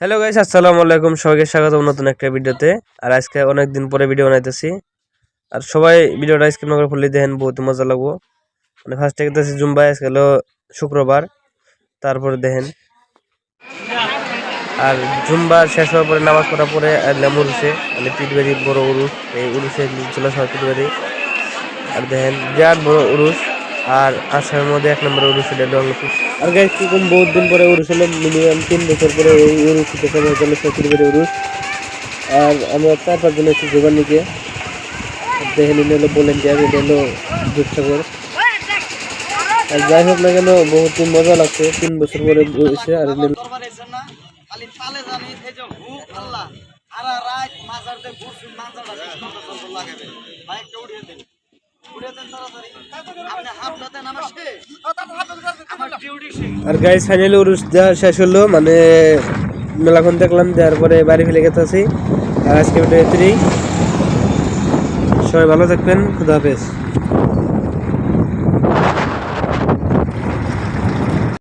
Hello guys, আসসালামু আলাইকুম। সবাইকে স্বাগতম নতুন একটা ভিডিওতে। আর আজকে অনেক দিন পরে ভিডিও বানাইতেছি। আর সবাই ভিডিওটা স্কিপ না করে ফুললি দেখেন, বহুত মজা লাগবো। মানে ফার্স্ট থেকে দেখতেছি জুম্বা, আজকে হলো শুক্রবার। তারপরে দেখেন আর জুম্বা শেষ হওয়ার পরে নামাজ পড়ার পরে এলাম উরুষে, মানে পিঠবাড়ি বড় উরুষ। এই উরুষে চলে সবাই পিঠবাড়ি। আর দেখেন বিরাট বড় উরুষ। আর আসামের মধ্যে 1 নম্বর উরুষ এটা হলো। আর গাইস কি কোন বহুত দিন পরে উরুষ হলো, মিনিমাম 3 বছর পরে এই উরুষ সবাই চলে পিঠবাড়ি উরুষ। আর আমরা 4-5 জন আছি জোগানিকে। দেখে নিলে হলো ভলেন্টিয়ার, এটা হলো দুধসাগর। আর যাই হোক না কেন, বহুত মজা লাগছে 3 বছর পরে এসে। আর আর গাইস ফাইনালি উরুস দেওয়া শেষ হলো, মানে মেলাখন দেখলাম, দেওয়ার পরে বাড়ি ফেলে গেছি। আর আজকে সবাই ভালো থাকবেন, খুদা হাফেজ।